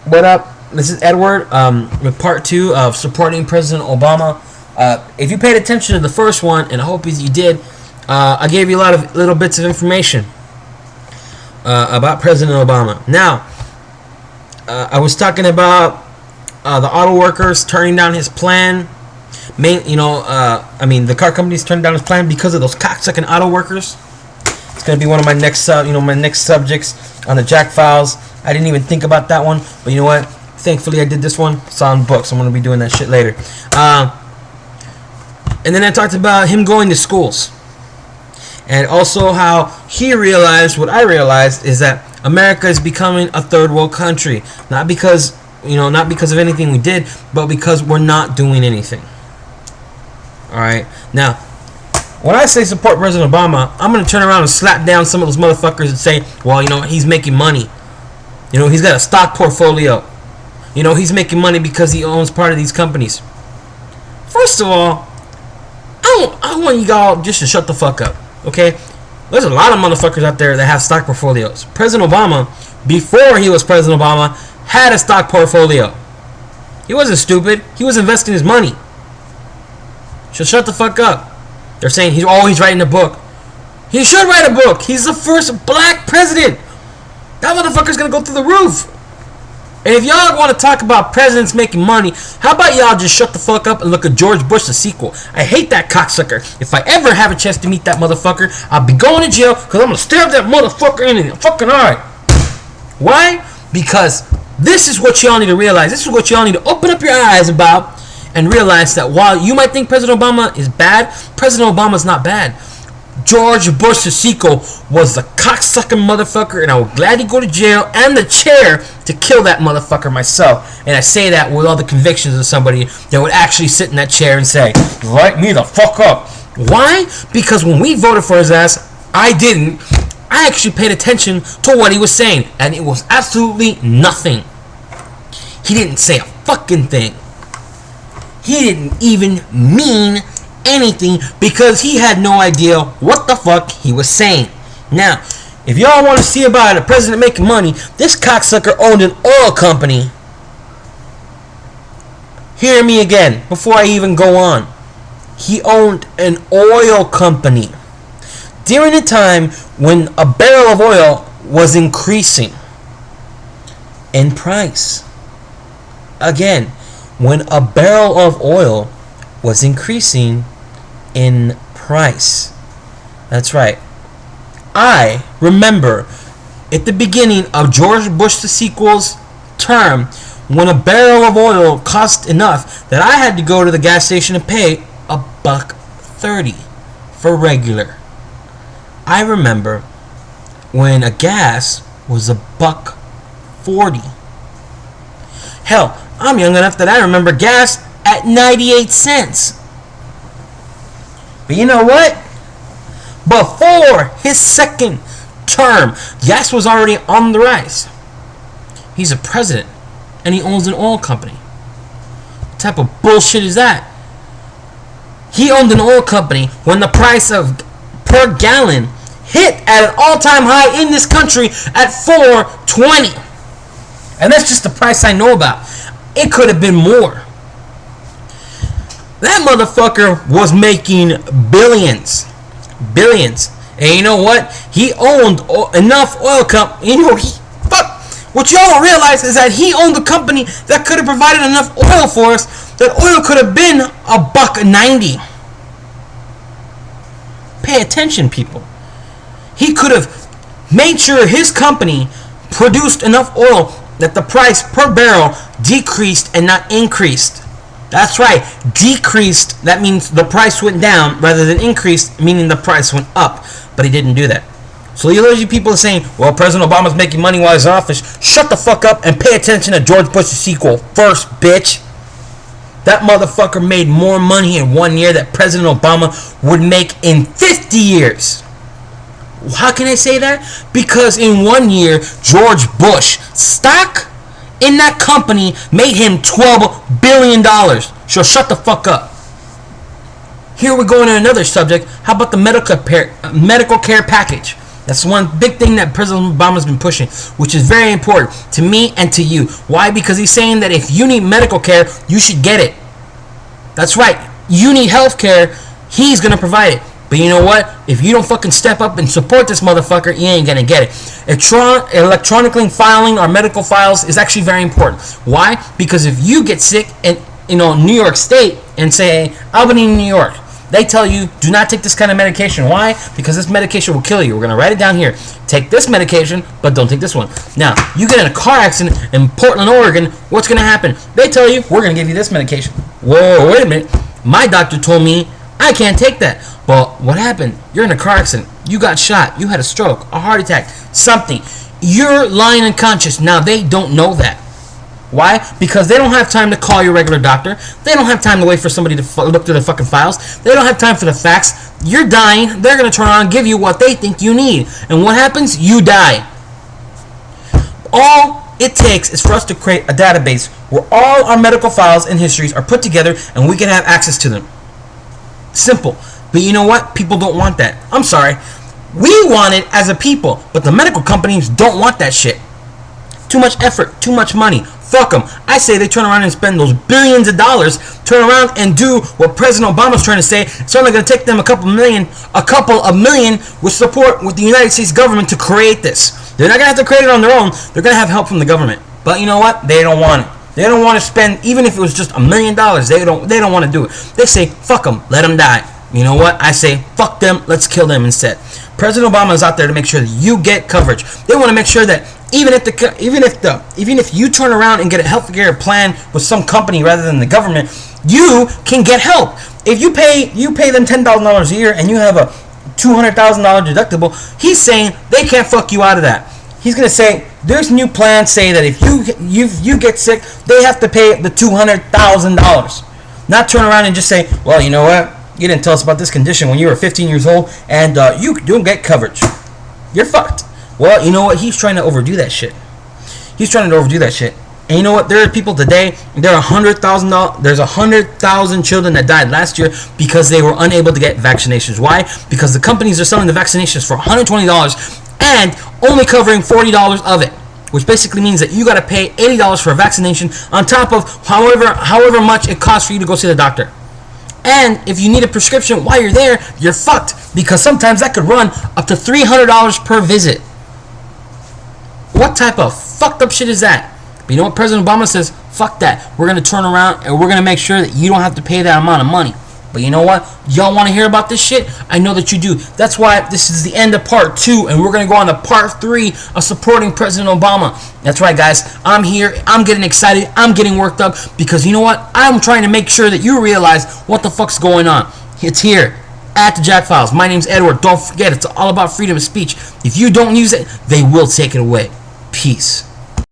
What up? This is Edward with part 2 of supporting President Obama. If you paid attention to the first one, and I hope you did, I gave you a lot of little bits of information about President Obama. Now, I was talking about the auto workers turning down his plan. The car companies turning down his plan because of those cocksucking auto workers. It's gonna be one of my next, my next subjects on the Jack Files. I didn't even think about that one, but you know what? Thankfully, I did this one. It's on books. I'm gonna be doing that shit later. And then I talked about him going to schools, and also how he realized what I realized is that America is becoming a third world country, not because of anything we did, but because we're not doing anything. All right, now. When I say support President Obama, I'm going to turn around and slap down some of those motherfuckers and say, well, he's making money. He's got a stock portfolio. He's making money because he owns part of these companies. First of all, I want you all just to shut the fuck up, okay? There's a lot of motherfuckers out there that have stock portfolios. President Obama, before he was President Obama, had a stock portfolio. He wasn't stupid. He was investing his money. So shut the fuck up. They're saying he's always writing a book. He should write a book. He's the first black president. That motherfucker's gonna go through the roof. And if y'all want to talk about presidents making money, how about y'all just shut the fuck up and look at George Bush, the sequel? I hate that cocksucker. If I ever have a chance to meet that motherfucker, I'll be going to jail because I'm gonna stab that motherfucker in the fucking eye. Why? Because this is what y'all need to realize. This is what y'all need to open up your eyes about. And realize that while you might think President Obama is bad, President Obama's not bad. George Bush, the sequel, was the cocksucking motherfucker, and I would gladly go to jail and the chair to kill that motherfucker myself. And I say that with all the convictions of somebody that would actually sit in that chair and say, light me the fuck up. Why? Because when we voted for his ass, I didn't. I actually paid attention to what he was saying, and it was absolutely nothing. He didn't say a fucking thing. He didn't even mean anything because he had no idea what the fuck he was saying. Now, if y'all want to see about a president making money, this cocksucker owned an oil company. Hear me again before I even go on. He owned an oil company during a time when a barrel of oil was increasing in price. Again, when a barrel of oil was increasing in price. That's right. I remember at the beginning of George Bush the sequel's term, when a barrel of oil cost enough that I had to go to the gas station and pay $1.30 for regular. I remember when a gas was $1.40. Hell, I'm young enough that I remember gas at 98 cents. But you know what? Before his second term, gas was already on the rise. He's a president, and he owns an oil company. What type of bullshit is that? He owned an oil company when the price of per gallon hit at an all-time high in this country at $4.20. And that's just the price I know about. It could have been more. That motherfucker was making billions. Billions. And you know what? He owned enough oil company. What y'all don't realize is that he owned a company that could have provided enough oil for us. That oil could have been $1.90. Pay attention, people. He could have made sure his company produced enough oil that the price per barrel decreased and not increased. That's right, decreased. That means the price went down rather than increased, meaning the price went up. But he didn't do that. So you people are saying, well, President Obama's making money while he's in office. Shut the fuck up and pay attention to George Bush's sequel first, bitch. That motherfucker made more money in 1 year that President Obama would make in 50 years. How can I say that? Because in 1 year, George Bush stock in that company made him $12 billion. So shut the fuck up. Here we go into another subject. How about the medical care package? That's one big thing that President Obama's been pushing, which is very important to me and to you. Why? Because he's saying that if you need medical care, you should get it. That's right. You need health care, he's going to provide it. But you know what? If you don't fucking step up and support this motherfucker, you ain't going to get it. Electronically filing our medical files is actually very important. Why? Because if you get sick in New York State and say, Albany, New York, they tell you, do not take this kind of medication. Why? Because this medication will kill you. We're going to write it down here. Take this medication, but don't take this one. Now, you get in a car accident in Portland, Oregon, what's going to happen? They tell you, we're going to give you this medication. Whoa, wait a minute. My doctor told me I can't take that. But what happened? You're in a car accident. You got shot. You had a stroke, a heart attack, something. You're lying unconscious. Now, they don't know that. Why? Because they don't have time to call your regular doctor. They don't have time to wait for somebody to look through the fucking files. They don't have time for the facts. You're dying. They're going to turn around and give you what they think you need. And what happens? You die. All it takes is for us to create a database where all our medical files and histories are put together and we can have access to them. Simple. But you know what? People don't want that. I'm sorry. We want it as a people, but the medical companies don't want that shit. Too much effort, too much money. Fuck them. I say they turn around and spend those billions of dollars, turn around and do what President Obama's trying to say. It's only going to take them a couple of million with support with the United States government to create this. They're not going to have to create it on their own. They're going to have help from the government. But you know what? They don't want it. They don't want to spend, even if it was just $1 million, they don't want to do it. They say, fuck them, let them die. You know what? I say, fuck them, let's kill them instead. President Obama is out there to make sure that you get coverage. They want to make sure that even if you turn around and get a healthcare plan with some company rather than the government, you can get help. If you pay them $10,000 a year and you have a $200,000 deductible, he's saying they can't fuck you out of that. He's gonna say there's new plans say that if you get sick, they have to pay the $200,000. Not turn around and just say, well, you know what? You didn't tell us about this condition when you were 15 years old, and you don't get coverage. You're fucked. Well, you know what? He's trying to overdo that shit. And you know what? There are people today. There's 100,000 children that died last year because they were unable to get vaccinations. Why? Because the companies are selling the vaccinations for $120 and only covering $40 of it, which basically means that you got to pay $80 for a vaccination on top of however much it costs for you to go see the doctor. And if you need a prescription while you're there, you're fucked, because sometimes that could run up to $300 per visit. What type of fucked up shit is that? But you know what? President Obama says, fuck that. We're going to turn around and we're going to make sure that you don't have to pay that amount of money. But you know what? Y'all want to hear about this shit? I know that you do. That's why this is the end of part 2, and we're going to go on to part 3 of supporting President Obama. That's right, guys. I'm here. I'm getting excited. I'm getting worked up because you know what? I'm trying to make sure that you realize what the fuck's going on. It's here at the Jack Files. My name's Edward. Don't forget, it's all about freedom of speech. If you don't use it, they will take it away. Peace.